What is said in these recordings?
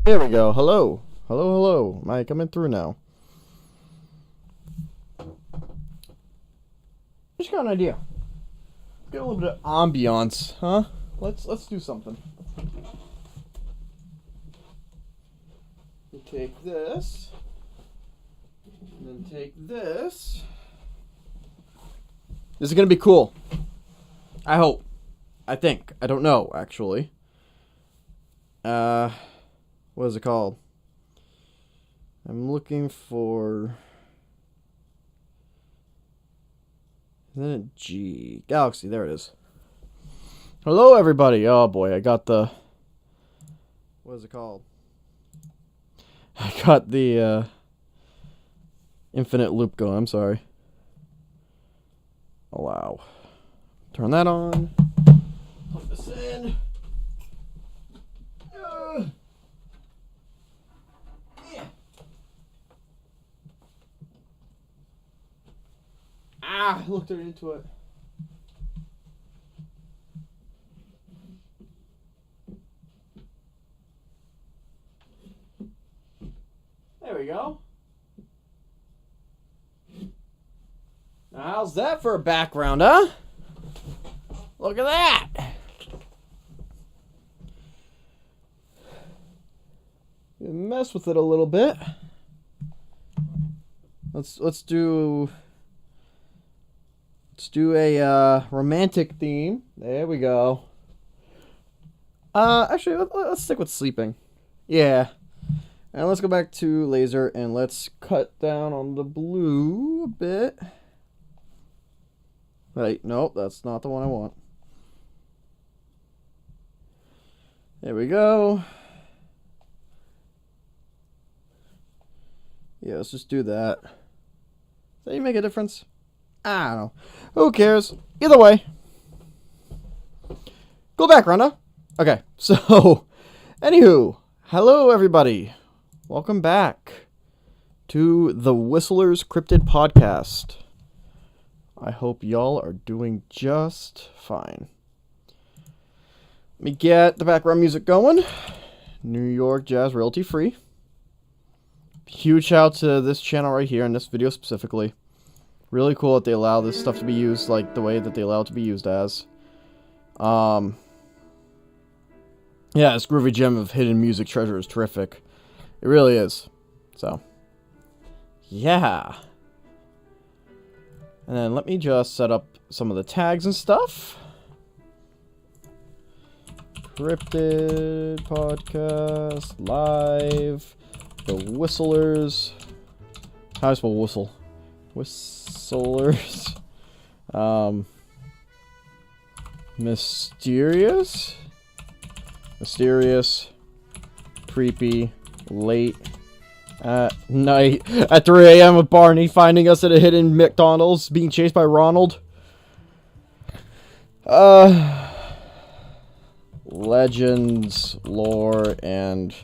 Here we go. Hello. Hello, hello. Am I coming through now? Just got an idea. Get a little bit of ambiance, huh? Let's do something. You take this. And then take this. This is gonna be cool. I hope. I think. I don't know, actually. What is it called? I'm looking for... Isn't it G? Galaxy, there it is. Hello, everybody. Oh, boy, I got the... What is it called? I got the, infinite loop going. I'm sorry. Allow. Turn that on. Plug this in. I looked right into it. There we go. Now, how's that for a background, huh? Look at that. Mess with it a little bit. Let's do a romantic theme. There we go. Actually, let's stick with sleeping. Yeah. And let's go back to laser and let's cut down on the blue a bit. Right, nope, that's not the one I want. There we go. Yeah, let's just do that. Does that even make a difference? I don't know. Who cares? Either way. Go back, Rhonda. Okay, so, anywho, hello everybody. Welcome back to the Whistler's Cryptid podcast. I hope y'all are doing just fine. Let me get the background music going. New York Jazz royalty free. Huge shout out to this channel right here in this video specifically. Really cool that they allow this stuff to be used like the way that they allow it to be used as. Yeah, this groovy gem of hidden music treasure is terrific. It really is. So, yeah. And then let me just set up some of the tags and stuff. Cryptid podcast live. The Whistlers. How do I spell whistle? Whistlers. Mysterious. Creepy. Late. At night. At 3 a.m. with Barney finding us at a hidden McDonald's. Being chased by Ronald. Legends, lore, and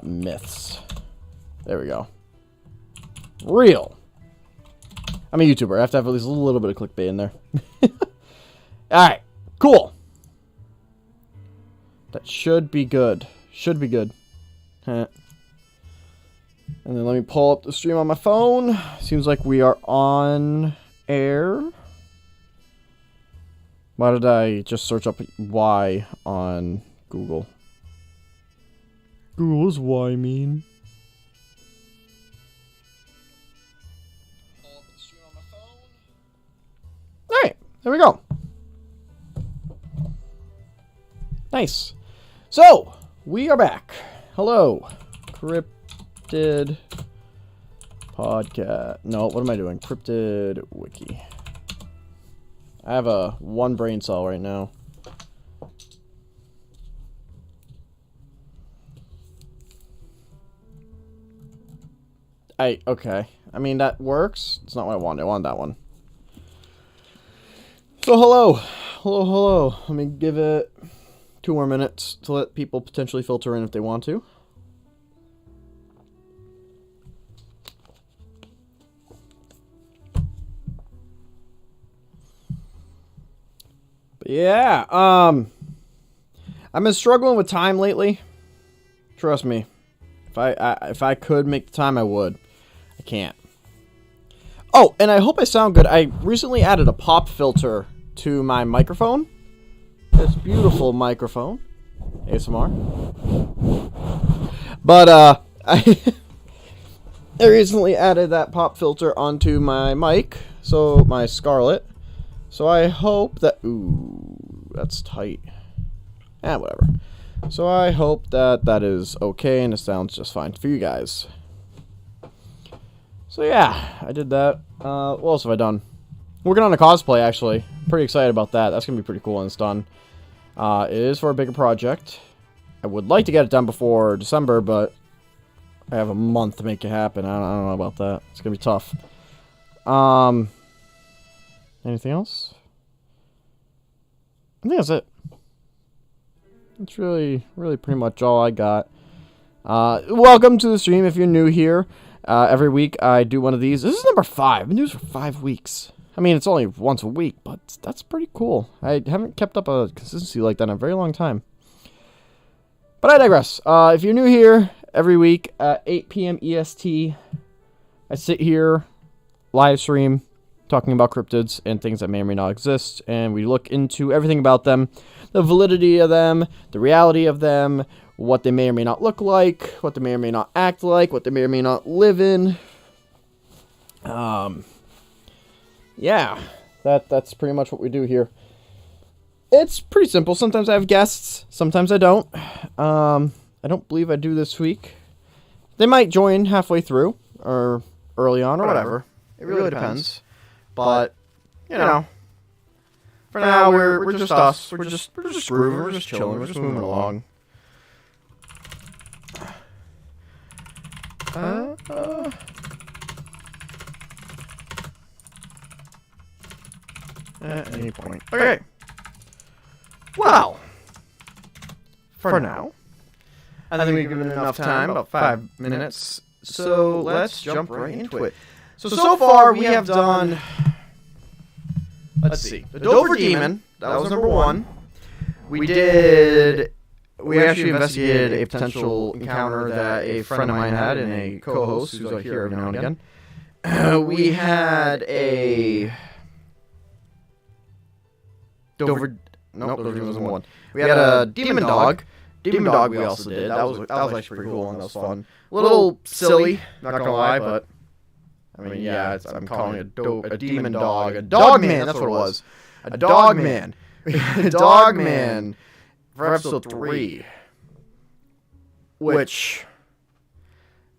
myths. There we go. Real. I'm a YouTuber. I have to have at least a little bit of clickbait in there. Alright. Cool. That should be good. Should be good. And then let me pull up the stream on my phone. Seems like we are on air. Why did I just search up Y on Google? Google is Y mean. Alright, there we go. Nice. So, we are back. Hello. Cryptid podcast. No, what am I doing? Cryptid wiki. I have one brain cell right now. Okay. I mean, that works. It's not what I wanted. I wanted that one. So, hello. Hello. Let me give it 2 more minutes to let people potentially filter in if they want to. But yeah, I've been struggling with time lately. Trust me. If I could make the time, I would. I can't. Oh, and I hope I sound good. I recently added a pop filter to my microphone. This beautiful microphone. ASMR. But, I recently added that pop filter onto my mic. So, my Scarlett. So, I hope that... Ooh, that's tight. Whatever. So, I hope that that is okay and it sounds just fine for you guys. So yeah, I did that. What else have I done? Working on a cosplay, actually. Pretty excited about that. That's going to be pretty cool when it's done. It is for a bigger project. I would like to get it done before December, but I have a month to make it happen. I don't know about that. It's going to be tough. Anything else? I think that's it. That's really pretty much all I got. Welcome to the stream if you're new here. Every week I do one of these. This is number 5. I've been doing this for 5 weeks. I mean, it's only once a week, but that's pretty cool. I haven't kept up a consistency like that in a very long time. But I digress. If you're new here, every week at 8 p.m. EST, I sit here, live stream, talking about cryptids and things that may or may not exist, and we look into everything about them, the validity of them, the reality of them, what they may or may not look like, what they may or may not act like, what they may or may not live in. Yeah, that's pretty much what we do here. It's pretty simple. Sometimes I have guests, sometimes I don't. I don't believe I do this week. They might join halfway through, or early on, or whatever. It really depends. But, you know, for now, we're just us. We're just grooving, we're just chilling, we're just moving along. At any point. Okay. Well, for now, I think we've given enough time, about 5 minutes. So let's jump right into it. So far we have done, let's see, the Dover Demon, that was number 1. We actually investigated a potential encounter that a friend of mine had and a co-host who's out here every now and again. We had a Dover Demon wasn't one. We had a Demon Dog. Demon Dog we also did. That was actually pretty cool and that was fun. A little silly, not gonna lie, but I mean, yeah, I'm calling it a demon dog. A dog man, that's what it was. A dog man. A dog man for episode 3. Which,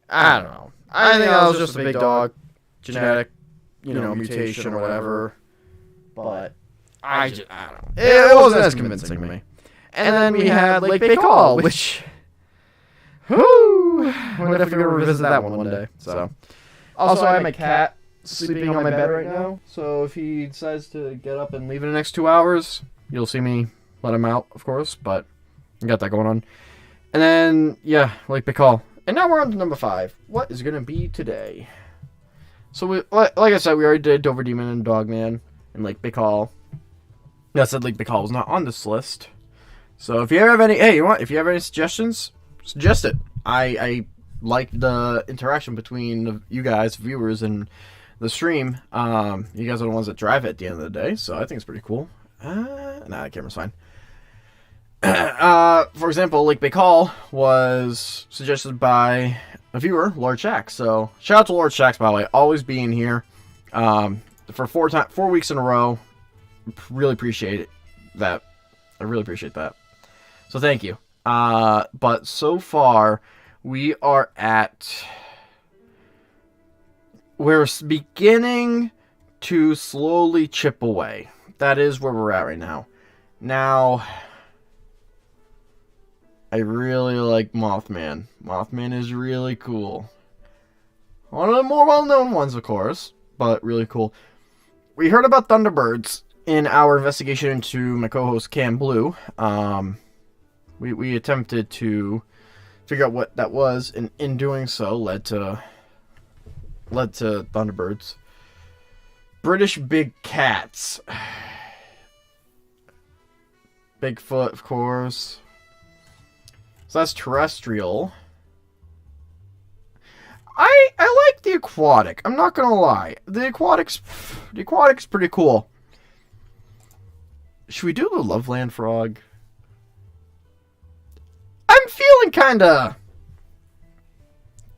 I don't know. I think that was just a big dog. Genetic, mutation or whatever. But, I don't know. It wasn't as convincing to me. And then we had Lake Baikal, which, whoo, I'm going to have to go revisit that one day. So. Also, I have my cat sleeping on my bed right now, so if he decides to get up and leave in the next 2 hours, you'll see me let him out, of course, but I got that going on. And then, yeah, Lake Baikal. And now we're on to number 5. What is going to be today? So, like I said, we already did Dover Demon and Dogman and Lake Baikal. I said Lake Baikal was not on this list. So, if you have any, if you have any suggestions, suggest it. I like the interaction between you guys, viewers, and the stream. You guys are the ones that drive it at the end of the day, so I think it's pretty cool. Nah, the camera's fine. For example, Lake Baikal was suggested by a viewer, Lord Shax. So, shout out to Lord Shax, by the way, always being here for 4 weeks in a row. Really appreciate that. I really appreciate that. So, thank you. But so far, we're beginning to slowly chip away. That is where we're at right now. Now, I really like Mothman. Mothman is really cool. One of the more well-known ones, of course, but really cool. We heard about Thunderbirds in our investigation into my co-host Cam Blue. We attempted to figure out what that was, and in doing so led to Thunderbirds. British big cats. Bigfoot, of course. So that's terrestrial. I like the aquatic. I'm not gonna lie. The aquatic's pretty cool. Should we do the Loveland frog? I'm feeling kinda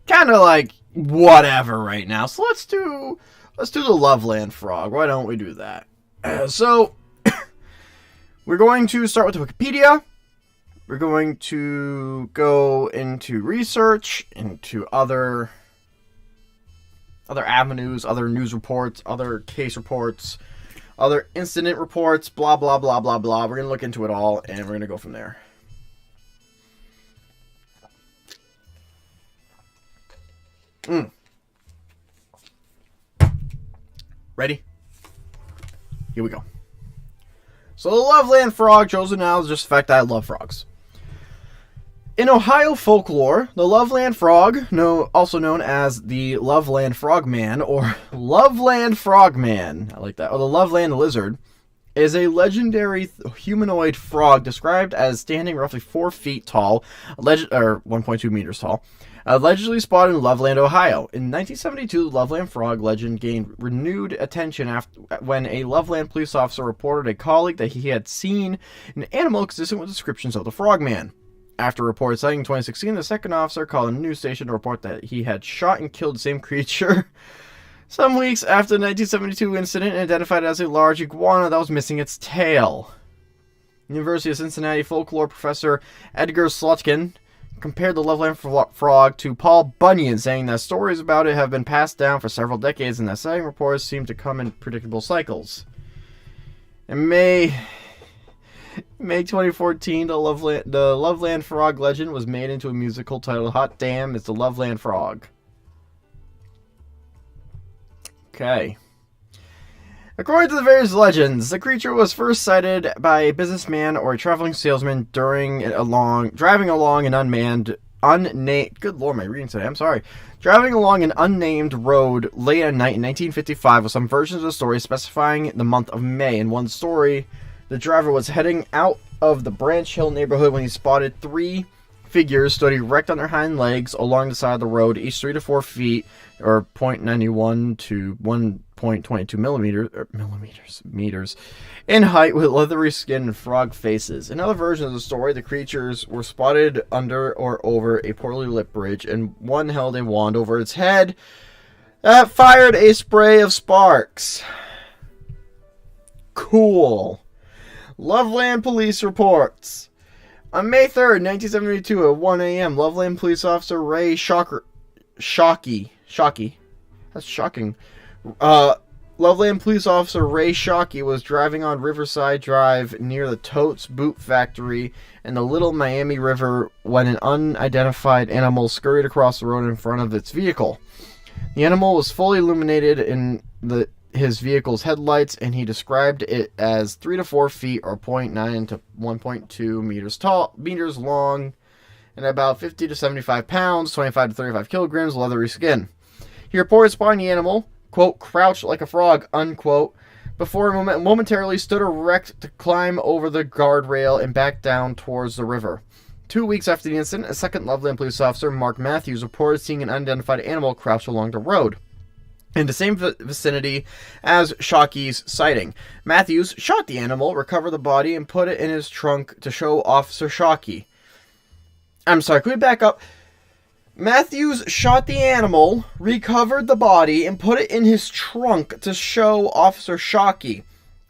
like whatever right now. So let's do the Loveland frog. Why don't we do that? So we're going to start with Wikipedia. We're going to go into research, into other avenues, other news reports, other case reports, other incident reports, blah, blah, blah, blah, blah. We're going to look into it all, and we're going to go from there. Ready? Here we go. So the Loveland frog, chosen now is just the fact that I love frogs. In Ohio folklore, the Loveland frog, also known as the Loveland Frogman or Loveland Frogman, I like that, or the Loveland lizard, is a legendary humanoid frog described as standing roughly 4 feet tall, or 1.2 meters tall, allegedly spotted in Loveland, Ohio. In 1972, the Loveland frog legend gained renewed attention when a Loveland police officer reported a colleague that he had seen an animal consistent with descriptions of the Frogman. After reported sighting in 2016, the second officer called a news station to report that he had shot and killed the same creature. Some weeks after the 1972 incident, identified as a large iguana that was missing its tail. University of Cincinnati folklore professor Edgar Slotkin compared the Loveland frog to Paul Bunyan, saying that stories about it have been passed down for several decades and that sighting reports seem to come in predictable cycles. In May 2014, the Loveland frog legend was made into a musical titled Hot Damn, It's the Loveland Frog. Okay. According to the various legends, the creature was first sighted by a businessman or a traveling salesman driving along an unnamed road late at night in 1955, with some versions of the story specifying the month of May. In one story, the driver was heading out of the Branch Hill neighborhood when he spotted 3 figures stood erect on their hind legs along the side of the road, each 3 to 4 feet, or 0.91 to 1.22 meters in height, with leathery skin and frog faces. In other versions of the story, the creatures were spotted under or over a poorly lit bridge, and one held a wand over its head that fired a spray of sparks. Cool. Loveland police reports. On May 3rd, 1972, at 1 a.m., Loveland police officer Ray Shockey. That's shocking. Loveland police officer Ray Shockey was driving on Riverside Drive near the Totes Boot Factory and the Little Miami River when an unidentified animal scurried across the road in front of its vehicle. The animal was fully illuminated in his vehicle's headlights, and he described it as 3 to 4 feet, or 0.9 to 1.2 meters long, and about 50 to 75 pounds, 25 to 35 kilograms, leathery skin. He reported spotting the animal, quote, crouched like a frog, unquote, before momentarily stood erect to climb over the guardrail and back down towards the river. 2 weeks after the incident, a second Loveland police officer, Mark Matthews, reported seeing an unidentified animal crouched along the road in the same vicinity as Shockey's sighting. Matthews shot the animal, recovered the body, and put it in his trunk to show Officer Shockey. I'm sorry, could we back up? Matthews shot the animal, recovered the body, and put it in his trunk to show Officer Shockey.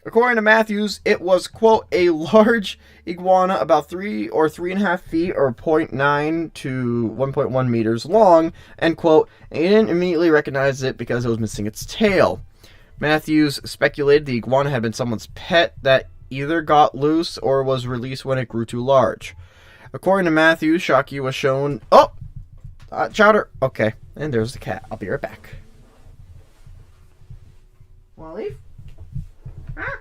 According to Matthews, it was, quote, a large iguana about 3 or 3.5 feet, or 0.9 to 1.1 meters long, end quote, and he didn't immediately recognize it because it was missing its tail. Matthews speculated the iguana had been someone's pet that either got loose or was released when it grew too large. According to Matthews, Shockey was shown... Oh! Chowder! Okay, and there's the cat. I'll be right back. Wanna leave? Ah.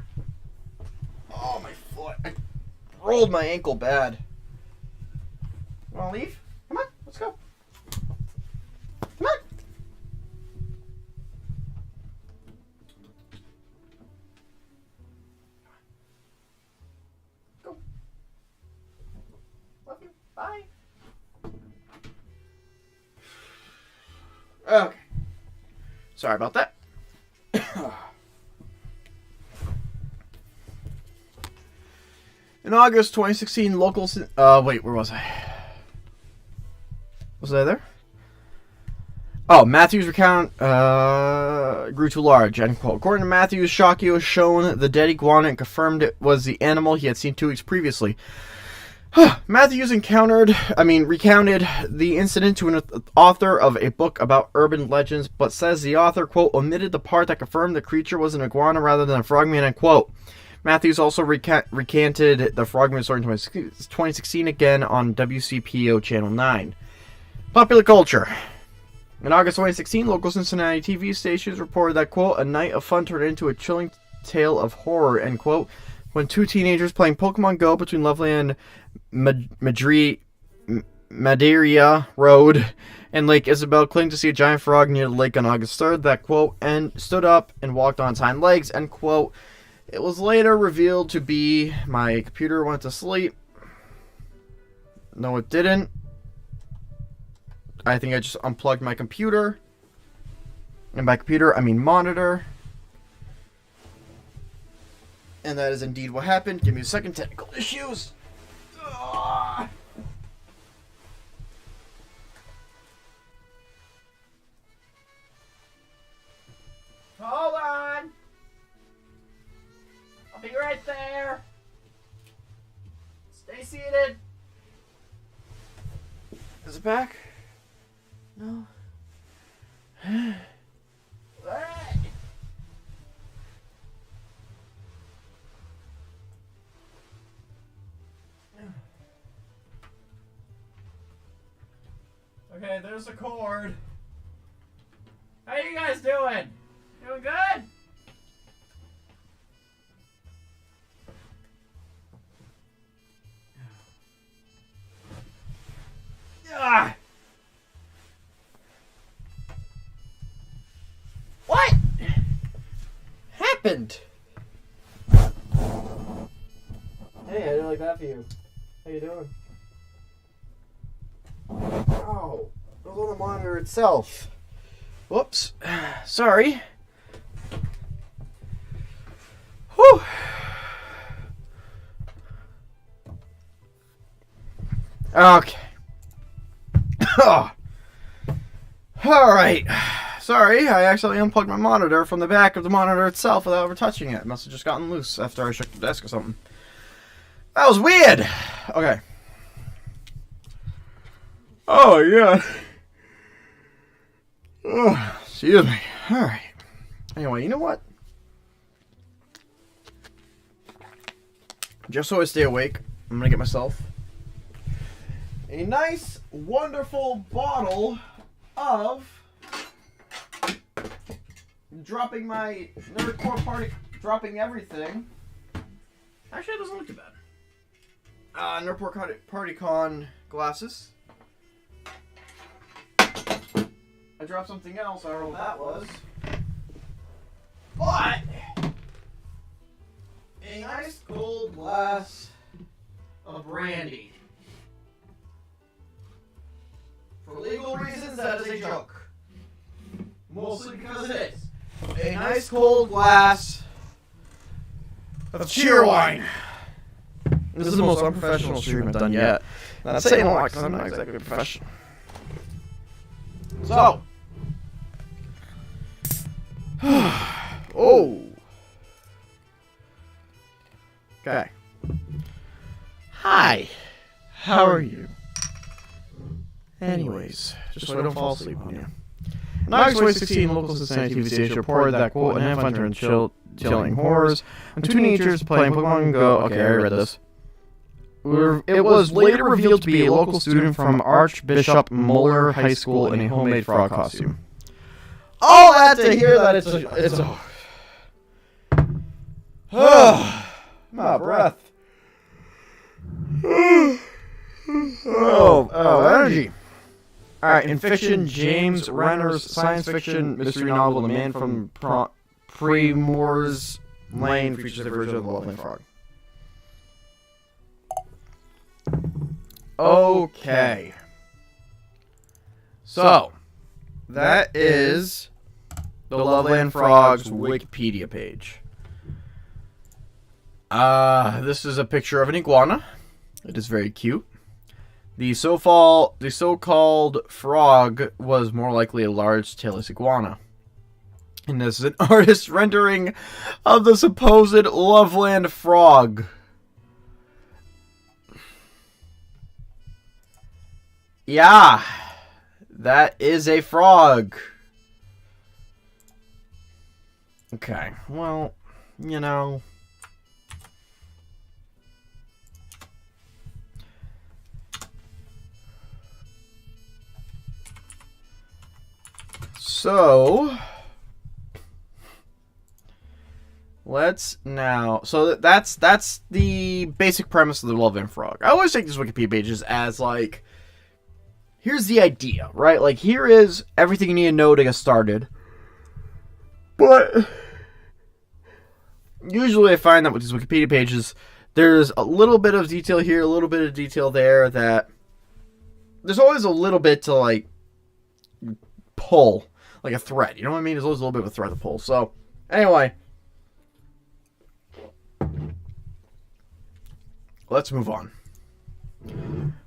Oh, my foot. I rolled my ankle bad. You wanna leave? Come on, let's go. Come on. Go. Love you. Bye. Okay. Sorry about that. In August 2016, locals... wait, where was I? Was I there? Oh, Matthews' recount grew too large, end quote. According to Matthews, Shockey was shown the dead iguana and confirmed it was the animal he had seen 2 weeks previously. Matthews recounted the incident to an author of a book about urban legends, but says the author, quote, omitted the part that confirmed the creature was an iguana rather than a frogman, end quote. Matthews also recanted the frogman story in 2016 again on WCPO Channel 9. Popular culture. In August 2016, local Cincinnati TV stations reported that, quote, a night of fun turned into a chilling tale of horror, end quote, when 2 teenagers playing Pokemon Go between Loveland and Madeira Road and Lake Isabel claimed to see a giant frog near the lake on August 3rd that, quote, and stood up and walked on its hind legs, end quote. It was later revealed to be my computer went to sleep. No, it didn't. I think I just unplugged my computer. And by computer, I mean monitor. And that is indeed what happened. Give me a second. Technical issues. Ugh. Hold on. I'll be right there. Stay seated. Is it back? No. Okay, there's the cord. How you guys doing? Doing good? Ah! What happened? Hey, I didn't like that for you. How you doing? Oh, it was on the monitor itself. Whoops. Sorry. Whew. Okay. Alright. Sorry, I accidentally unplugged my monitor from the back of the monitor itself without ever touching it. It must have just gotten loose after I shook the desk or something. That was weird! Okay. Oh, yeah. Oh, excuse me. Alright. Anyway, you know what? Just so I stay awake, I'm gonna get myself a nice, wonderful bottle of dropping my Nerdcore party, dropping everything. Actually, it doesn't look too bad. Nerdcore PartyCon glasses. I dropped something else. I don't know what that was. But a nice cold glass of brandy. For legal reasons, that is a joke. Mostly because it is. A nice cold glass of cheer wine. This is the most unprofessional stream I've done yet. Not saying a lot because I'm not exactly a professional. So. Oh. Okay. Hi. How are you? Anyways, just so I don't fall asleep on you. In August 2016, local Cincinnati TV station reported that, quote, an hunter and chilling horrors and 2 teenagers playing Pokemon Go. Okay, I read this. It was later revealed to be a local student from Archbishop Muller High School in a homemade frog costume. All that to hear that it's a I'm out of breath. Energy. Alright, in fiction, James Renner's science fiction mystery novel, The Man from Primrose Lane, features a version of the Lovely Frog. Okay. So, that is the Loveland Frogs Wikipedia page. This is a picture of an iguana. It is very cute. The so-called frog was more likely a large tailless iguana. And this is an artist's rendering of the supposed Loveland frog. Yeah, that is a frog. Okay, well, you know. So, let's now. So that's the basic premise of the Loveland Frog. I always take these Wikipedia pages as like, here's the idea, right? Like, here is everything you need to know to get started. But usually I find that with these Wikipedia pages, there's a little bit of detail here, a little bit of detail there, that there's always a little bit to like pull. Like a thread, you know what I mean? There's always a little bit of a thread to pull. So, anyway. Let's move on.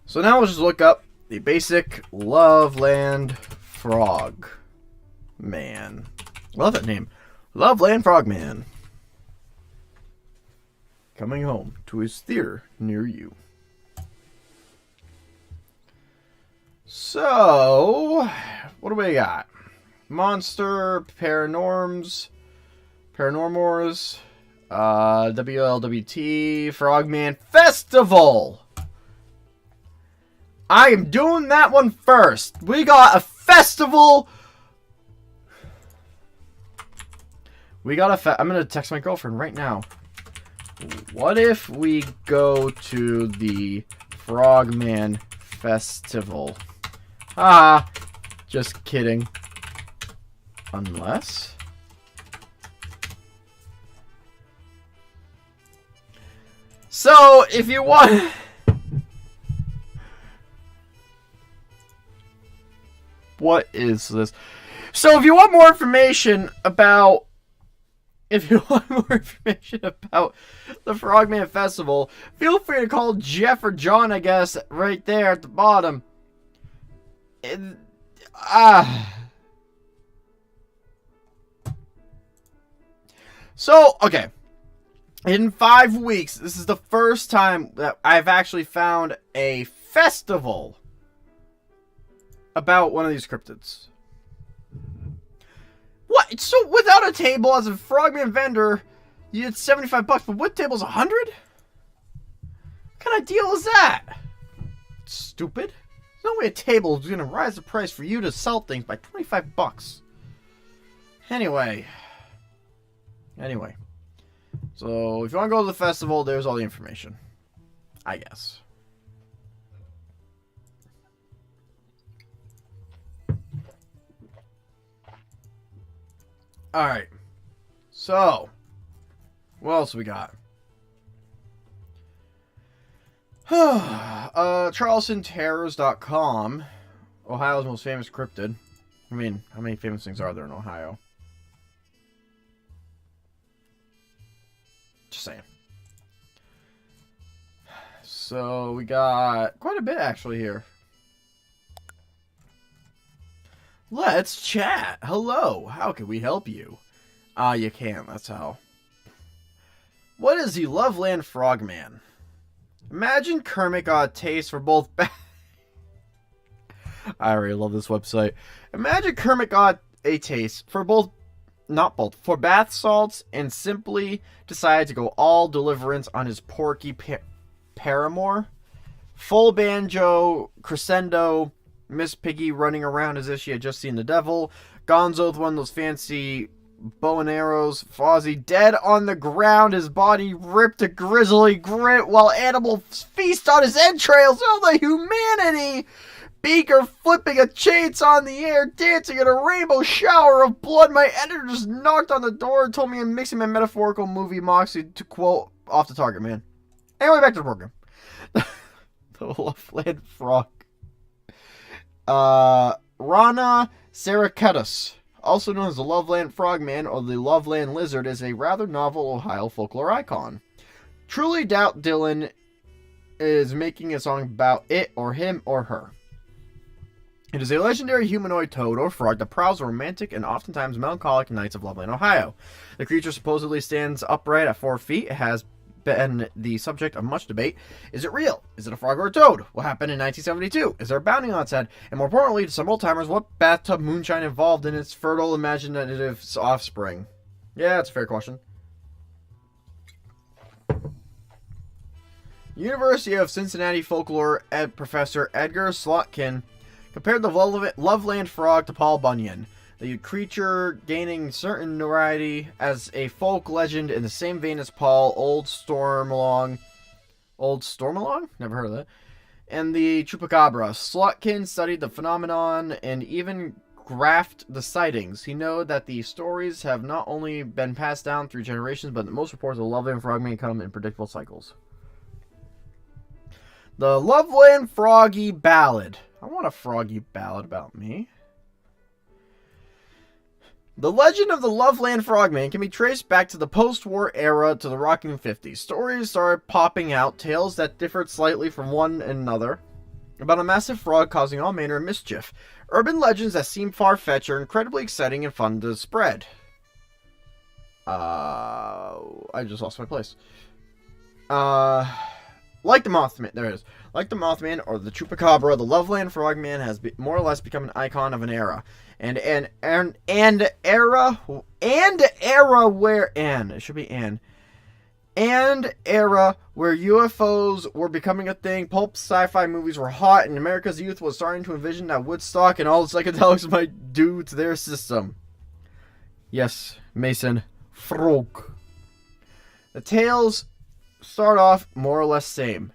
So now let's just look up the basic Loveland Frog Man. Love that name. Loveland Frogman. Coming home to his theater near you. So, what do we got? Monster, Paranormors, WLWT, Frogman Festival. I am doing that one first. We got a festival. I'm going to text my girlfriend right now. What if we go to the Frogman Festival? Ah, just kidding. Unless... So, if you want... What is this? So, if you want more information about... the Frogman Festival, feel free to call Jeff or John, I guess, right there at the bottom. So, okay. In 5 weeks, this is the first time that I've actually found a festival about one of these cryptids. What? So, without a table, as a Frogman vendor, you get $75, but with tables, $100? What kind of deal is that? Stupid. There's no way a table is going to rise the price for you to sell things by $25. Anyway. So, if you want to go to the festival, there's all the information. I guess. Alright. So, what else we got? CharlestonTerrors.com. Ohio's most famous cryptid. I mean, how many famous things are there in Ohio? Just saying. So, we got quite a bit actually here. Let's chat. Hello. How can we help you? You can. That's how. What is the Loveland Frogman? Imagine Kermit got a taste for both I already love this website. Imagine Kermit got a taste for for bath salts and simply decided to go all deliverance on his Porky paramour. Full banjo, crescendo, Miss Piggy running around as if she had just seen the devil. Gonzo with one of those fancy bow and arrows. Fozzie dead on the ground, his body ripped to grisly grit while animals feast on his entrails. Oh, the humanity! Beaker flipping a chainsaw in the air, dancing in a rainbow shower of blood. My editor just knocked on the door and told me I'm mixing my metaphorical movie Moxie, to quote Off the Target Man. Anyway, back to the program. The Loveland Frog. Rana Saracatus, also known as the Loveland Frogman or the Loveland Lizard, is a rather novel Ohio folklore icon. Truly doubt Dylan is making a song about it or him or her. It is a legendary humanoid toad or frog that prowls the romantic and oftentimes melancholic nights of Loveland, Ohio. The creature supposedly stands upright at 4 feet. It has been the subject of much debate. Is it real? Is it a frog or a toad? What happened in 1972? Is there a bounty on its head? And more importantly, to some old timers, what bathtub moonshine involved in its fertile imaginative offspring? Yeah, that's a fair question. University of Cincinnati folklore professor Edgar Slotkin compared the Loveland frog to Paul Bunyan, the creature gaining certain notoriety as a folk legend in the same vein as Paul, Old Stormalong? Never heard of that. And the Chupacabra. Slotkin studied the phenomenon and even graphed the sightings. He noted that the stories have not only been passed down through generations, but that most reports of the Loveland Frogman come in predictable cycles. The Loveland Froggy Ballad. I want a froggy ballad about me. The legend of the Loveland Frogman can be traced back to the post-war era to the rocking 50s. Stories started popping out, tales that differed slightly from one another, about a massive frog causing all manner of mischief. Urban legends that seem far-fetched are incredibly exciting and fun to spread. I just lost my place. Like the Mothman, there it is. Like the Mothman or the Chupacabra, the Loveland Frogman has more or less become an icon of an era. It should be era where UFOs were becoming a thing, pulp sci-fi movies were hot, and America's youth was starting to envision that Woodstock and all the psychedelics might do to their system. Yes, Mason, frog. The tales start off more or less same.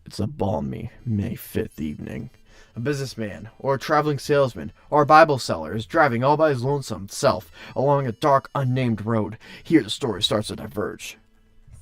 It's a balmy May 5th evening. A businessman, or a traveling salesman, or a Bible seller is driving all by his lonesome self along a dark, unnamed road. Here the story starts to diverge.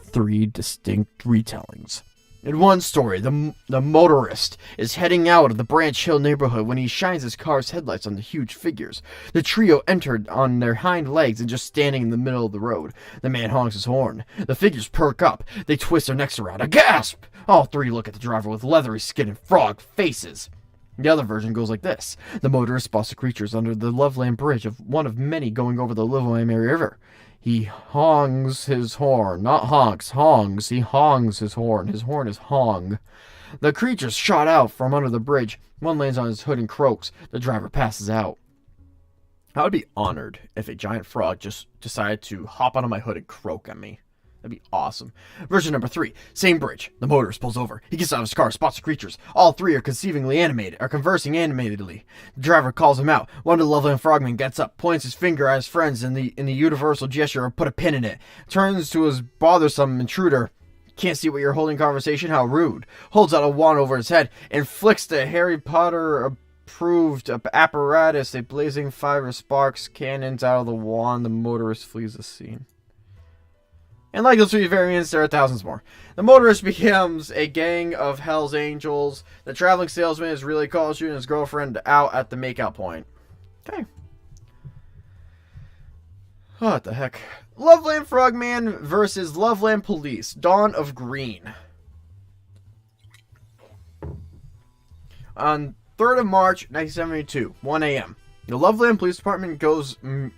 3 distinct retellings. In one story, the motorist is heading out of the Branch Hill neighborhood when he shines his car's headlights on the huge figures. The trio entered on their hind legs and just standing in the middle of the road. The man honks his horn. The figures perk up. They twist their necks around. A gasp! All 3 look at the driver with leathery skin and frog faces. The other version goes like this. The motorist spots the creatures under the Loveland Bridge, of one of many going over the Livermore River. He hongs his horn. Not honks, hongs. He hongs his horn. His horn is hong. The creatures shot out from under the bridge. One lands on his hood and croaks. The driver passes out. I would be honored if a giant frog just decided to hop onto my hood and croak at me. That'd be awesome. Version number 3. Same bridge. The motorist pulls over. He gets out of his car, spots the creatures. All 3 are conversing animatedly. The driver calls him out. One of the Loveland Frogmen gets up, points his finger at his friends in the universal gesture of put a pin in it. Turns to his bothersome intruder. Can't see what you're holding conversation? How rude. Holds out a wand over his head and flicks the Harry Potter approved apparatus. A blazing fire sparks cannons out of the wand. The motorist flees the scene. And like those 3 variants, there are thousands more. The motorist becomes a gang of Hell's Angels. The traveling salesman is really caught shooting his girlfriend out at the makeout point. Okay. What the heck? Loveland Frogman versus Loveland Police. Dawn of Green. On 3rd of March, 1972, 1 a.m. The Loveland Police Department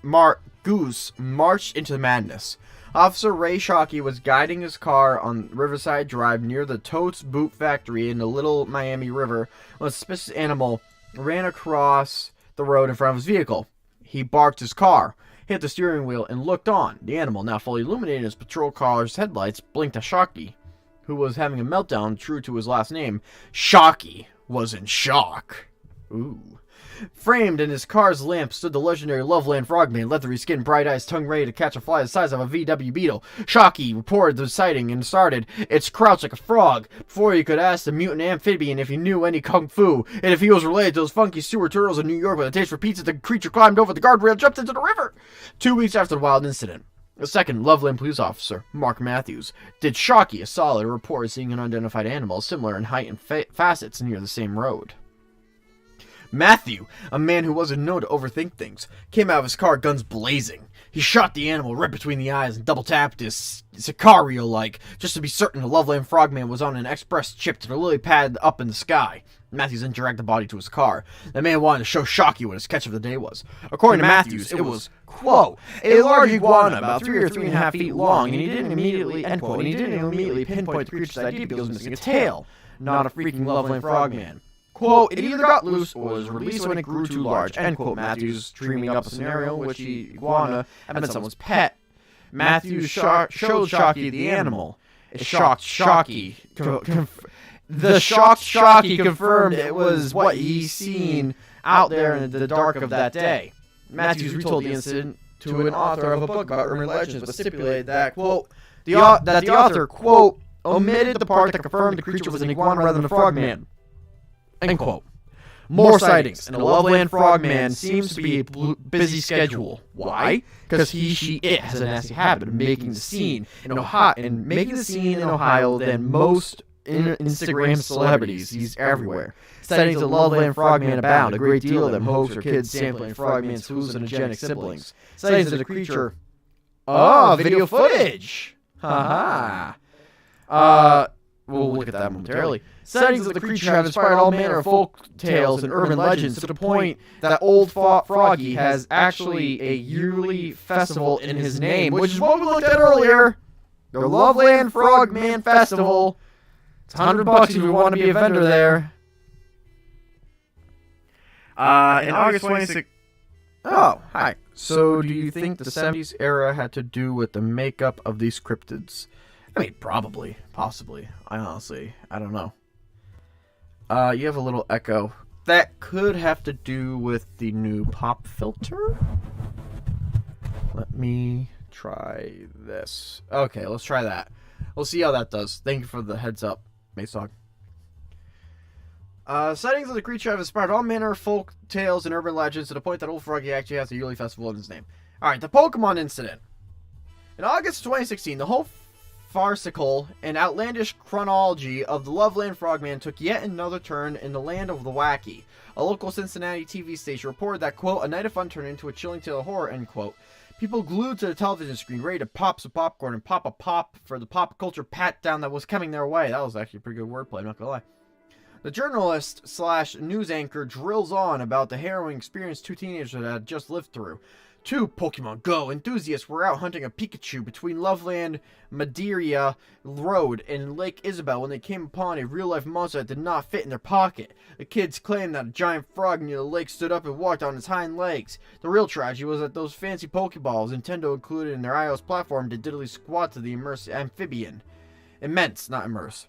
marched into the madness. Officer Ray Shockey was guiding his car on Riverside Drive near the Totes Boot Factory in the Little Miami River when a suspicious animal ran across the road in front of his vehicle. He barked his car, hit the steering wheel, and looked on. The animal, now fully illuminated in his patrol car's headlights, blinked at Shockey, who was having a meltdown true to his last name. Shockey was in shock. Ooh. Framed in his car's lamp stood the legendary Loveland Frogman, leathery skin, bright eyes, tongue ready to catch a fly the size of a VW Beetle. Shockey reported the sighting and started. It's crouched like a frog. Before he could ask the mutant amphibian if he knew any kung fu, and if he was related to those funky sewer turtles in New York with a taste for pizza, the creature climbed over the guardrail and jumped into the river. 2 weeks after the wild incident, the second Loveland police officer, Mark Matthews, did Shockey a solid report seeing an unidentified animal similar in height and facets near the same road. Matthew, a man who wasn't known to overthink things, came out of his car, guns blazing. He shot the animal right between the eyes and double-tapped his Sicario-like, just to be certain the Loveland Frogman was on an express chip to the lily pad up in the sky. Matthews then dragged the body to his car. The man wanted to show Shockey what his catch of the day was. According to Matthews, it was, quote, a large iguana about 3 or 3.5 feet long, and he didn't immediately, end quote, and he didn't immediately pinpoint the creature's ID because it was missing a tail. Not a freaking Loveland Frogman. Quote, it either got loose or was released when it grew too large, end quote. Matthews dreaming up a scenario in which the iguana had been someone's pet. Matthews showed Shockey the animal. It shocked Shockey. The shocked Shockey confirmed it was what he seen out there in the dark of that day. Matthews retold the incident to an author of a book about urban legends, but stipulated that, quote, the author, quote, omitted the part that confirmed the creature was an iguana rather than a frogman. End quote. More sightings, and the Loveland Frogman seems to be a busy schedule. Why? Because it has a nasty habit of making the scene in Ohio, than most Instagram celebrities. He's everywhere. Sightings of Loveland Frogman abound. A great deal of them hoax or kids sampling Frogman's hallucinogenic siblings. Sightings of the creature. Video footage. Haha. We'll look at that momentarily. Sightings of the creature have inspired all manner of folk tales and urban legends to the point that Old Froggy has actually a yearly festival in his name, which is what we looked at earlier. The Loveland Frogman Festival. It's $100 if you want to be a vendor there. In August 26th. Oh, hi. So, do you think the 70s era had to do with the makeup of these cryptids? I mean, probably. Possibly. I don't know. You have a little echo. That could have to do with the new pop filter. Let me try this. Okay, let's try that. We'll see how that does. Thank you for the heads up, Maysog. Sightings of the creature have inspired all manner of folk tales and urban legends to the point that Old Froggy actually has a yearly festival in his name. Alright, the Pokemon incident. In August 2016, the whole farcical and outlandish chronology of the Loveland Frogman took yet another turn in the land of the wacky. A local Cincinnati TV station reported that, quote, a night of fun turned into a chilling tale of horror, end quote. People glued to the television screen, ready to pop some popcorn and pop a pop for the pop culture pat down that was coming their way. That was actually a pretty good wordplay, I'm not gonna lie. The journalist/news anchor drills on about the harrowing experience two teenagers had just lived through. Two Pokemon Go enthusiasts were out hunting a Pikachu between Loveland Madeira Road and Lake Isabel when they came upon a real-life monster that did not fit in their pocket. The kids claimed that a giant frog near the lake stood up and walked on its hind legs. The real tragedy was that those fancy Pokeballs Nintendo included in their iOS platform did diddly squat to the immense amphibian. Immense, not immerse.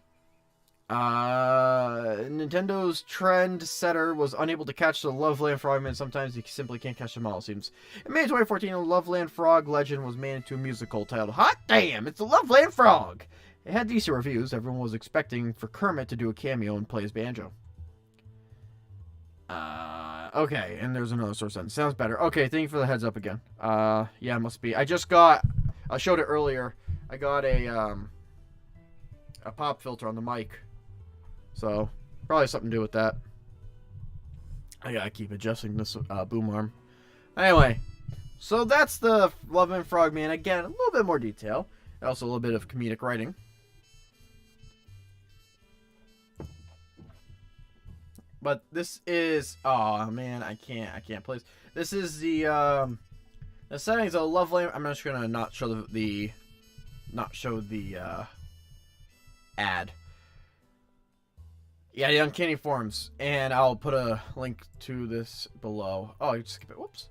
Nintendo's trend setter was unable to catch the Loveland Frogman. Sometimes you simply can't catch them all, it seems. In May 2014, a Loveland Frog legend was made into a musical titled Hot Damn, It's the Loveland Frog! It had decent reviews. Everyone was expecting for Kermit to do a cameo and play his banjo. Okay, and there's another source sentence. Sounds better. Okay, thank you for the heads up again. Yeah, it must be. I showed it earlier. I got a pop filter on the mic. So, probably something to do with that. I gotta keep adjusting this boom arm. Anyway, so that's the Loveland Frogman. Again, a little bit more detail. Also a little bit of comedic writing. But this is... Oh, man, I can't place. This is the settings of Loveland... I'm just gonna not show the ad. Yeah, the Uncanny Forms, and I'll put a link to this below. Oh, you just skip it. Whoops.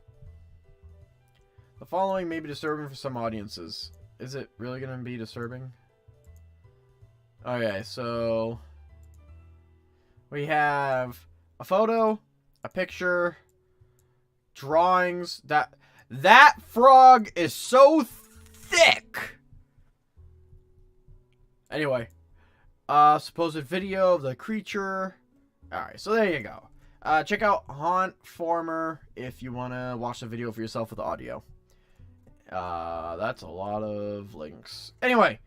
The following may be disturbing for some audiences. Is it really going to be disturbing? Okay, so we have a photo, a picture, drawings. That frog is so thick. Anyway. Supposed video of the creature. Alright, so there you go. Check out Haunt Former if you want to watch the video for yourself with the audio. That's a lot of links. Anyway,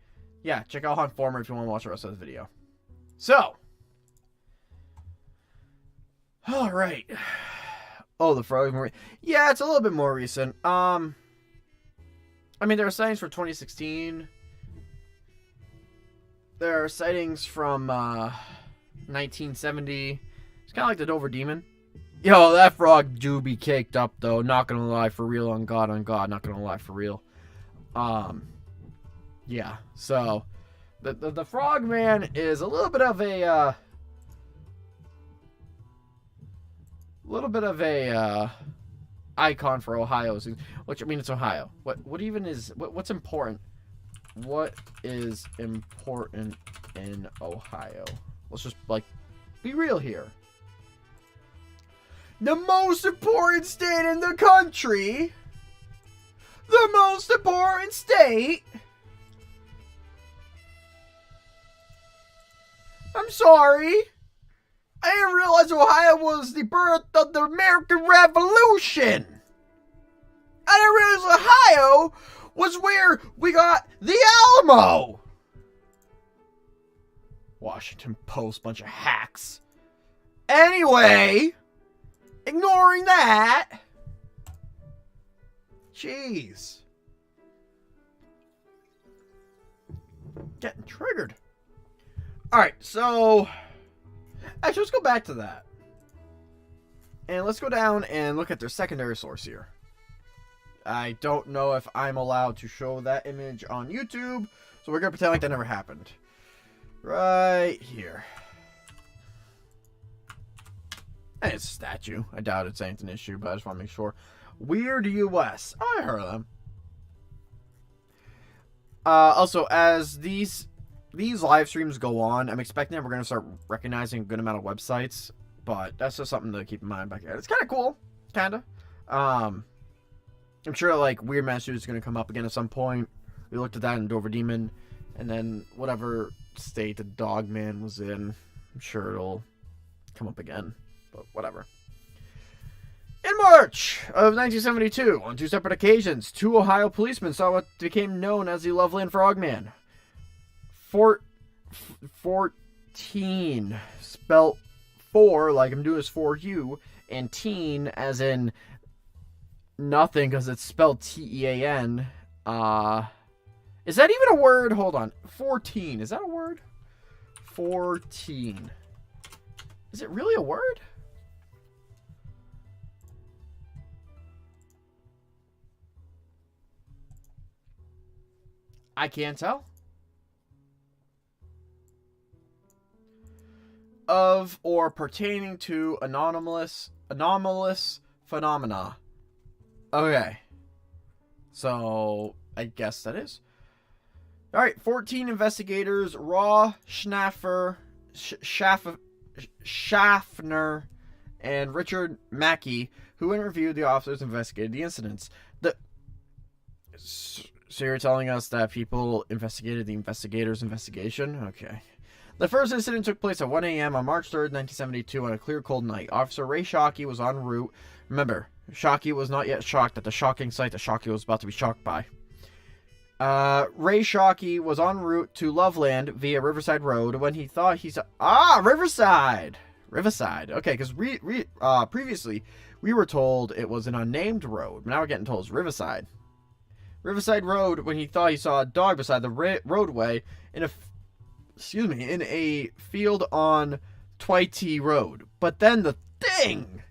yeah, check out Haunt Former if you want to watch the rest of the video. So, All right. Oh, the Frogman. Yeah, it's a little bit more recent. I mean, there are sightings from 2016. There are sightings from 1970. It's kind of like the Dover Demon. Yo, that frog do be caked up, though. Not gonna lie, for real, on God, not gonna lie, for real. Yeah. So, the Frogman is a little bit of a icon for Ohio. Which, I mean, it's Ohio. What even is what's important? What is important in Ohio? Let's just be real here. The most important state in the country. The most important state. I'm sorry. I didn't realize Ohio was the birth of the American Revolution. I didn't realize Ohio was where we got the Alamo. Washington Post, bunch of hacks. Anyway, ignoring that. Jeez. Getting triggered. Alright, so actually, let's go back to that. And let's go down and look at their secondary source here. I don't know if I'm allowed to show that image on YouTube, so we're going to pretend like that never happened. Right here. And it's a statue. I doubt it's anything an issue, but I just want to make sure. Weird US. Oh, I heard of them. Also, as these live streams go on, I'm expecting that we're going to start recognizing a good amount of websites, but that's just something to keep in mind back here. It's kind of cool. Kind of. I'm sure, Weird Massachusetts is going to come up again at some point. We looked at that in Dover Demon, and then whatever state the Dogman was in, I'm sure it'll come up again, but whatever. In March of 1972, on two separate occasions, two Ohio policemen saw what became known as the Loveland Frogman. 14, spelt 4 like I'm doing is for you, and teen as in nothing because it's spelled T-E-A-N. Is that even a word? Hold on. 14. Is that a word? 14. Is it really a word? I can't tell. Of or pertaining to anomalous phenomena. Okay. So, I guess that is. Alright, 14 investigators, Schaffner, and Richard Mackey, who interviewed the officers and investigated the incidents. So you're telling us that people investigated the investigators' investigation? Okay. The first incident took place at 1 a.m. on March 3rd, 1972, on a clear, cold night. Officer Ray Shockey was en route. Remember, Shockey was not yet shocked at the shocking sight that Shockey was about to be shocked by. Ray Shockey was en route to Loveland via Riverside Road when he thought he saw... Riverside! Okay, because previously we were told it was an unnamed road. Now we're getting told it's Riverside. Riverside Road when he thought he saw a dog beside the roadway in a field on Twitea Road. But then the thing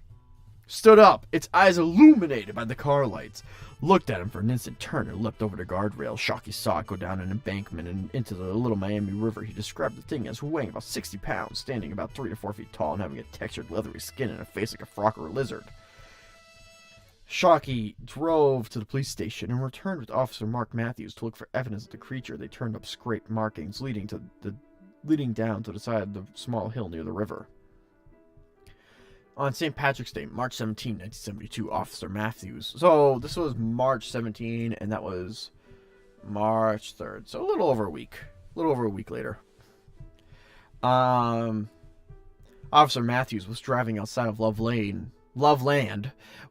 stood up, its eyes illuminated by the car lights, looked at him for an instant, turned and leapt over the guardrail. Shockey saw it go down an embankment and into the Little Miami River. He described the thing as weighing about 60 pounds, standing about 3 to 4 feet tall, and having a textured leathery skin and a face like a frog or a lizard. Shockey drove to the police station and returned with Officer Mark Matthews to look for evidence of the creature. They turned up scraped markings leading down to the side of the small hill near the river. On St. Patrick's Day, March 17, 1972, Officer Matthews. So this was March 17, and that was March 3rd. So a little over a week later. Officer Matthews was driving outside of Loveland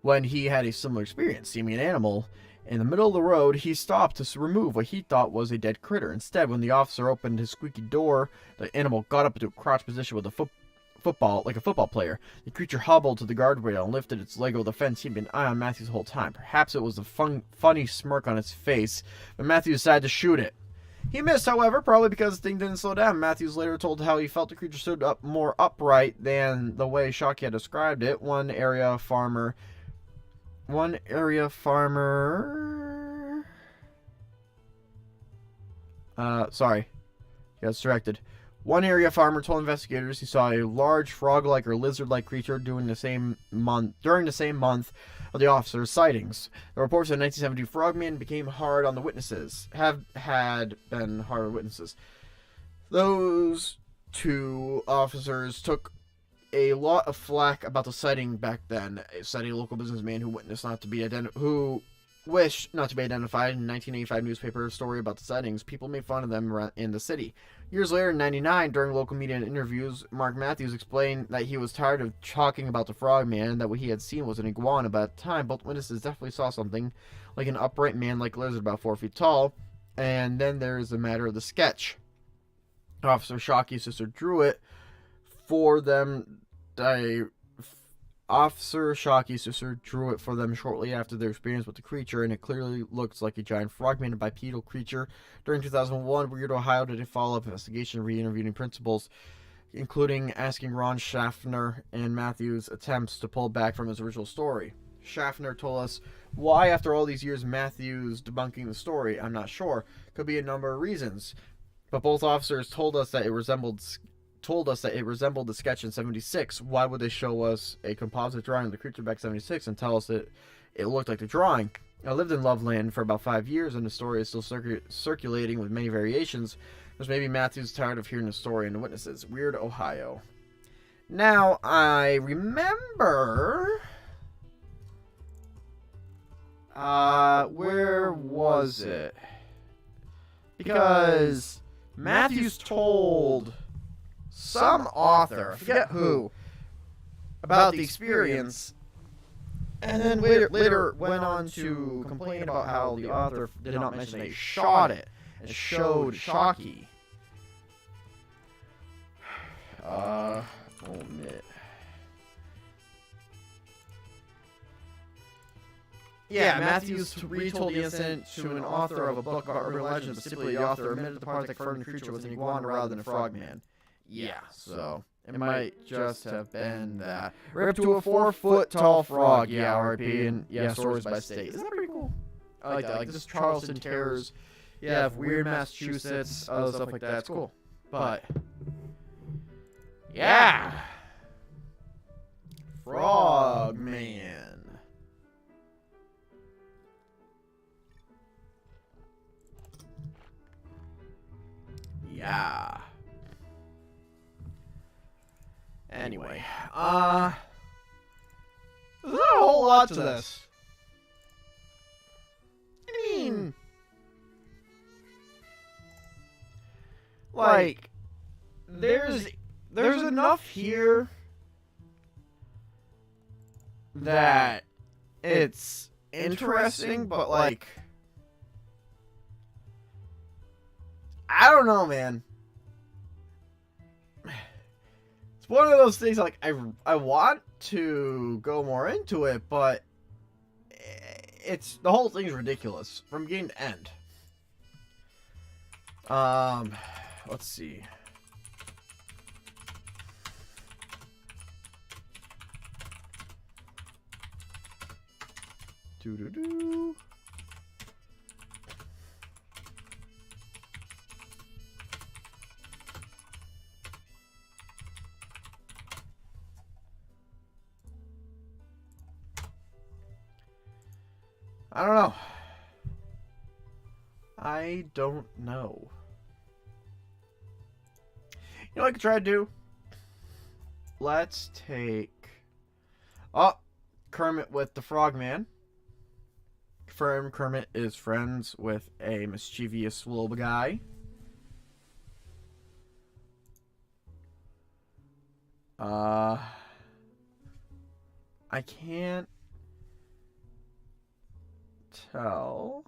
when he had a similar experience. Seeing an animal in the middle of the road, he stopped to remove what he thought was a dead critter. Instead, when the officer opened his squeaky door, the animal got up into a crouch position with a a football player. The creature hobbled to the guardrail and lifted its leg over the fence, keeping an eye on Matthews the whole time. Perhaps it was the funny smirk on its face, but Matthews decided to shoot it. He missed, however, probably because the thing didn't slow down. Matthews later told how he felt the creature stood up more upright than the way Shockey had described it. One area farmer. Sorry. Got distracted. One area farmer told investigators he saw a large frog-like or lizard-like creature during the same month of the officer's sightings. The reports of the 1972 Frogman became hard on the witnesses. Had been hard on witnesses. Those two officers took a lot of flack about the sighting back then, citing a local businessman who wished not to be identified in a 1985 newspaper story about the sightings. People made fun of them in the city. Years later, in 1999, during local media interviews, Mark Matthews explained that he was tired of talking about the Frogman and that what he had seen was an iguana, but at the time, both witnesses definitely saw something like an upright man-like lizard about 4 feet tall. And then there is the matter of the sketch. Officer Shockey's sister drew it for them. Officer Shockey's sister drew it for them shortly after their experience with the creature, and it clearly looks like a giant frogman, a bipedal creature. During 2001, Weird Ohio did a follow-up investigation re-interviewing principals, including asking Ron Schaffner and Matthews' attempts to pull back from his original story. Schaffner told us, why after all these years Matthews debunking the story? I'm not sure. Could be a number of reasons. But both officers told us that it resembled the sketch in 76. Why would they show us a composite drawing of the creature back in 76 and tell us that it looked like the drawing? I lived in Loveland for about 5 years, and the story is still circulating with many variations, because maybe Matthew's tired of hearing the story and the witnesses. Weird Ohio. Now, I remember... where was it? Because Matthews told some author, I forget who, about the experience, and then later went on to complain about how the author did not mention they shot it and showed Shockey. Omit. Yeah, Matthews retold the incident to an author of a book about urban legends, but simply the author admitted the part that confirmed the creature was an iguana rather than a frogman. Yeah, so it might just have been that. Ripped to a 4-foot tall frog. Yeah, RP, and yeah, stories by state. Isn't that pretty cool? I like that. Like this Charleston Terrors. Yeah, weird Massachusetts, other stuff like that. It's cool. But yeah, Frogman. Yeah. Anyway, there's not a whole lot to this. I mean, like, there's enough here that it's interesting, but like, I don't know, man. It's one of those things, like, I want to go more into it, but the whole thing's ridiculous from beginning to end. Let's see. Doo-doo-doo. I don't know. I don't know. You know what I could try to do? Let's take... Oh, Kermit with the Frogman. Confirm Kermit is friends with a mischievous little guy. I can't tell.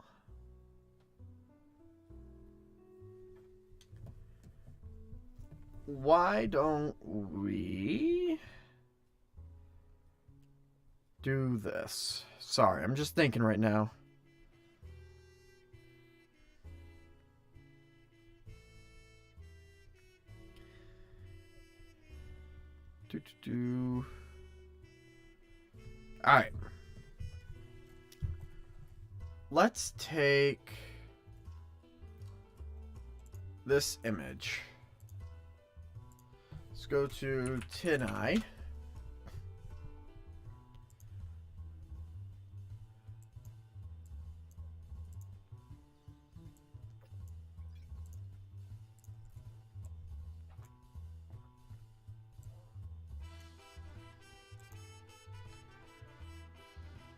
why don't we do this? Sorry, I'm just thinking right now. Alright. Let's take this image. Let's go to Tin Eye.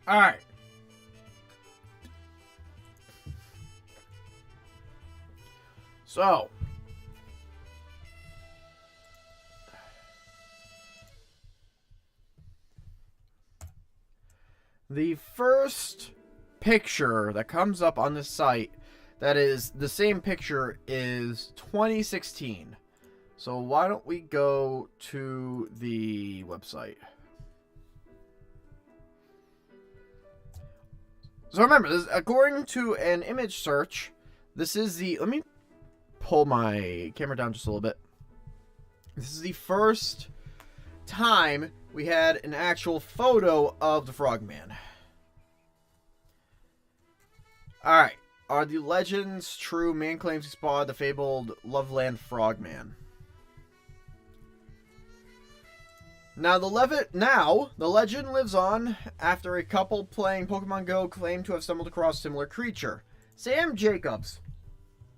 All right. So, the first picture that comes up on this site that is the same picture is 2016. So why don't we go to the website? So remember, this, according to an image search, this is the... Let me pull my camera down just a little bit. This is the first time we had an actual photo of the Frogman. Alright. Are the legends true? Man claims he spotted the fabled Loveland Frogman. Now the legend lives on after a couple playing Pokemon Go claimed to have stumbled across a similar creature. Sam Jacobs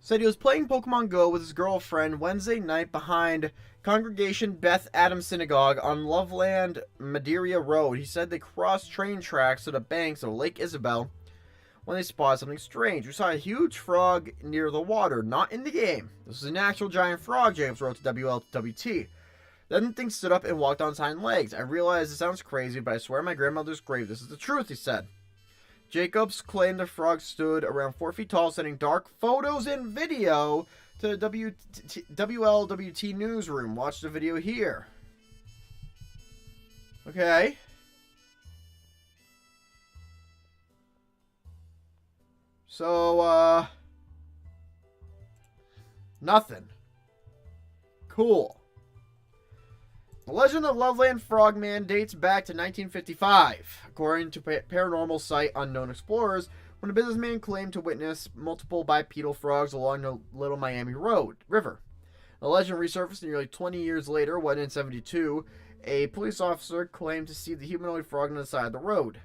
said he was playing Pokemon Go with his girlfriend Wednesday night behind Congregation Beth Adams Synagogue on Loveland Madeira Road. He said they crossed train tracks to the banks of Lake Isabel when they spotted something strange. We saw a huge frog near the water, not in the game. This is an actual giant frog, Jacobs wrote to WLWT. Then the thing stood up and walked on its hind legs. I realize it sounds crazy, but I swear on my grandmother's grave, this is the truth, he said. Jacobs claimed the frog stood around 4 feet tall, sending dark photos and video to the WLWT newsroom. Watch the video here. Okay. So, nothing. Cool. The legend of Loveland Frogman dates back to 1955, according to paranormal site Unknown Explorers, when a businessman claimed to witness multiple bipedal frogs along the Little Miami River. The legend resurfaced nearly 20 years later when, in 1972, a police officer claimed to see the humanoid frog on the side of the road.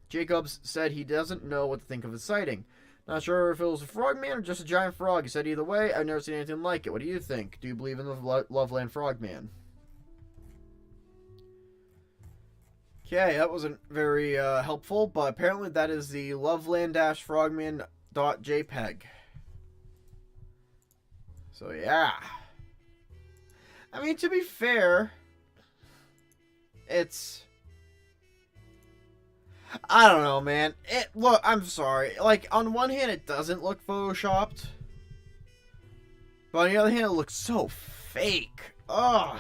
Jacobs said he doesn't know what to think of his sighting. Not sure if it was a frogman or just a giant frog. He said, either way, I've never seen anything like it. What do you think? Do you believe in the Loveland Frogman? Okay, that wasn't very helpful, but apparently that is the loveland-frogman.jpg. So, yeah. I mean, to be fair, it's... I don't know, man. Look, I'm sorry. Like, on one hand, it doesn't look photoshopped. But on the other hand, it looks so fake. Ugh.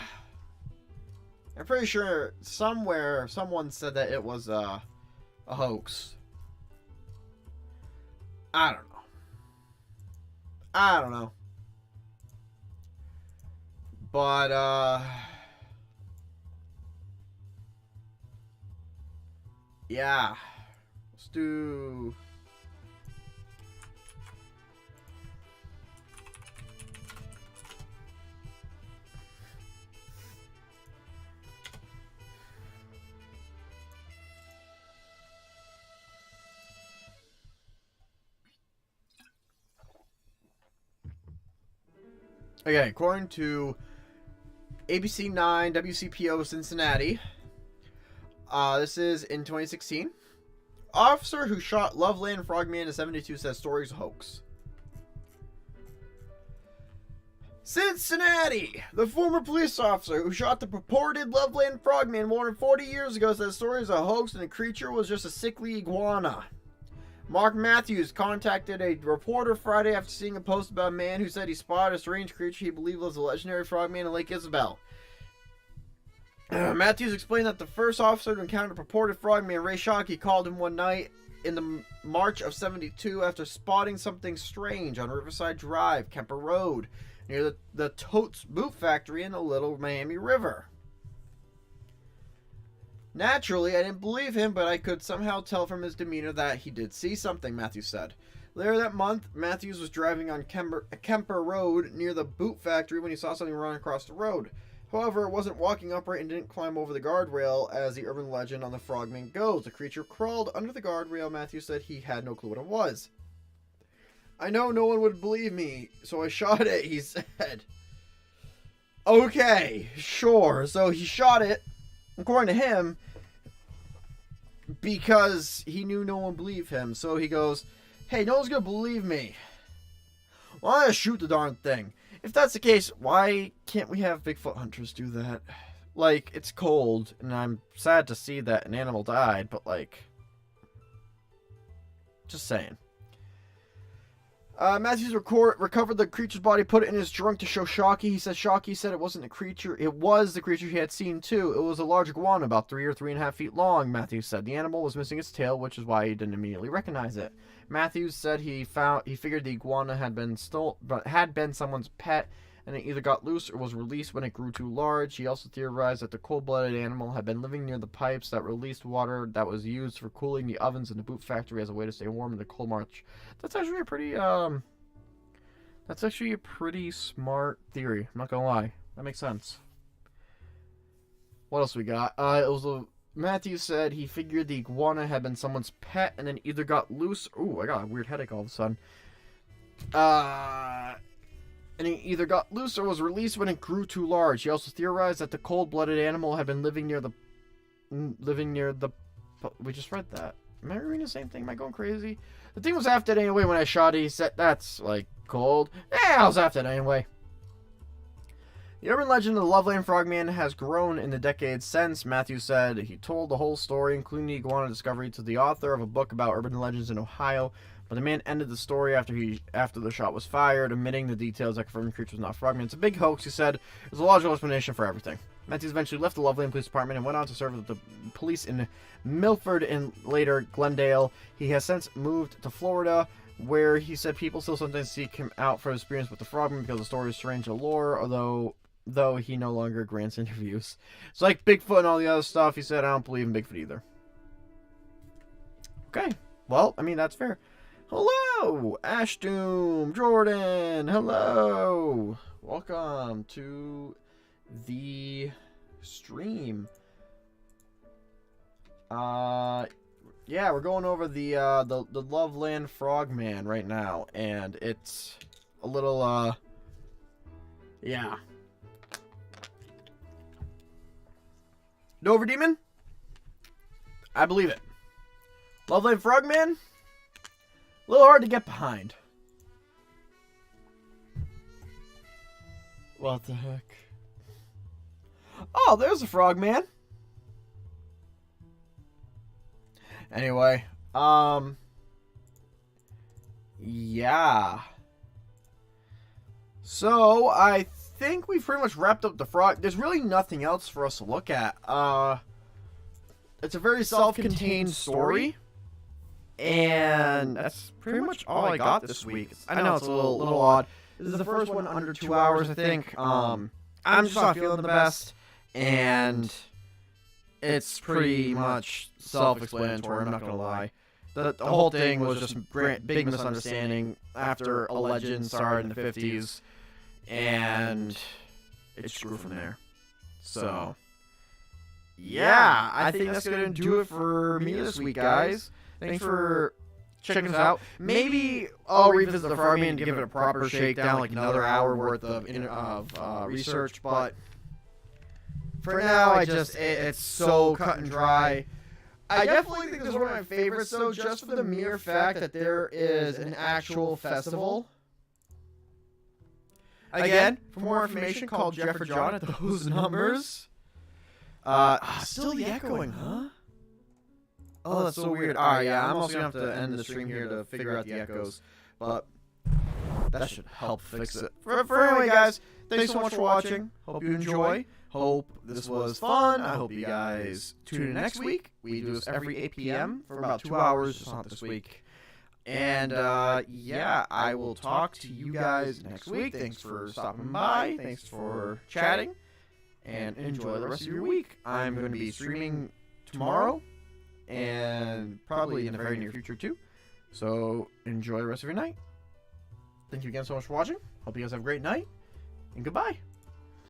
I'm pretty sure somewhere someone said that it was a hoax. I don't know. I don't know. But, yeah. Let's do... Okay, according to ABC9 WCPO Cincinnati, this is in 2016. Officer who shot Loveland Frogman in 72 says story's a hoax. Cincinnati! The former police officer who shot the purported Loveland Frogman more than 40 years ago says the story is a hoax and the creature was just a sickly iguana. Mark Matthews contacted a reporter Friday after seeing a post about a man who said he spotted a strange creature he believed was a legendary frogman in Lake Isabel. Matthews explained that the first officer to encounter the purported frogman, Ray Shockey, called him one night in the March of '72 after spotting something strange on Riverside Drive, Kemper Road, near the Totes Boot Factory in the Little Miami River. Naturally, I didn't believe him, but I could somehow tell from his demeanor that he did see something, Matthews said. Later that month, Matthews was driving on Kemper Road near the boot factory when he saw something run across the road. However, it wasn't walking upright and didn't climb over the guardrail, as the urban legend on the frogman goes. The creature crawled under the guardrail. Matthews said he had no clue what it was. I know no one would believe me, so I shot it, he said. Okay, sure. So he shot it, according to him, because he knew no one would believe him. So he goes, hey, no one's going to believe me. Why don't I shoot the darn thing? If that's the case, why can't we have Bigfoot hunters do that? Like, it's cold, and I'm sad to see that an animal died, but, like, just saying. Matthews recovered the creature's body, put it in his trunk to show Shockey. He said Shockey said it wasn't a creature. It was the creature he had seen, too. It was a large iguana, about 3 or 3.5 feet long, Matthews said. The animal was missing its tail, which is why he didn't immediately recognize it. Matthews said he figured the iguana had been someone's pet, and it either got loose or was released when it grew too large. He also theorized that the cold-blooded animal had been living near the pipes that released water that was used for cooling the ovens in the boot factory as a way to stay warm in the cold March. That's actually a pretty smart theory. I'm not gonna lie. That makes sense. What else we got? Matthews said he figured the iguana had been someone's pet and then either got loose. Ooh, I got a weird headache all of a sudden. And it either got loose or was released when it grew too large. He also theorized that the cold-blooded animal had been living near the. We just read that. Am I reading the same thing? Am I going crazy? The thing was after it anyway when I shot it. He said that's like cold. Yeah, I was after it anyway. The urban legend of the Loveland Frogman has grown in the decades since, Matthews said. He told the whole story, including the iguana discovery, to the author of a book about urban legends in Ohio, but the man ended the story after the shot was fired, omitting the details that confirmed the creature was not Frogman. It's a big hoax, he said. There's a logical explanation for everything. Matthews eventually left the Loveland Police Department and went on to serve with the police in Milford and later Glendale. He has since moved to Florida, where he said people still sometimes seek him out for his experience with the Frogman because the story is strange allure, though he no longer grants interviews. It's like Bigfoot and all the other stuff. He said, I don't believe in Bigfoot either. Okay. Well, I mean, that's fair. Hello, Ashdoom, Jordan. Hello. Welcome to the stream. Yeah, we're going over the Loveland Frogman right now, and it's a little, yeah. Dover Demon? I believe it. Loveland Frogman? A little hard to get behind. What the heck? Oh, there's a Frogman. Anyway, yeah. So, I think we've pretty much wrapped up the frog. There's really nothing else for us to look at. It's a very self-contained story. And that's pretty much all I got this week. I know it's a little odd. This is the first one under 2 hours, I think. I'm just not feeling the best. And it's pretty much self-explanatory, I'm not going to lie. The whole thing was just a big misunderstanding after a legend started in the 50s. And it grew from there. So, yeah, I think that's going to do it for me this week, guys. Thanks for checking us out. Maybe I'll revisit the Frogman and give it a proper shakedown, like another hour worth of research. But for now, it's so cut and dry. I definitely think this is one of my favorites, though, just for the mere fact that there is an actual festival. Again, for more information, call Jeff or John at those numbers. Still the echoing, huh? Oh, that's so weird. Alright, yeah, I'm also gonna have to end the stream here to figure out the echoes. But that should help fix it. For anyway, guys, thanks so much for watching. Hope you enjoy. Hope this was fun. I hope you guys tune in next week. We do this every 8 p.m. for about 2 hours, just not this week. And, yeah, I will talk to you guys next week. Thanks for stopping by. Thanks for chatting. And enjoy the rest of your week. I'm going to be streaming tomorrow. And probably in the very near future, too. So, enjoy the rest of your night. Thank you again so much for watching. Hope you guys have a great night. And goodbye.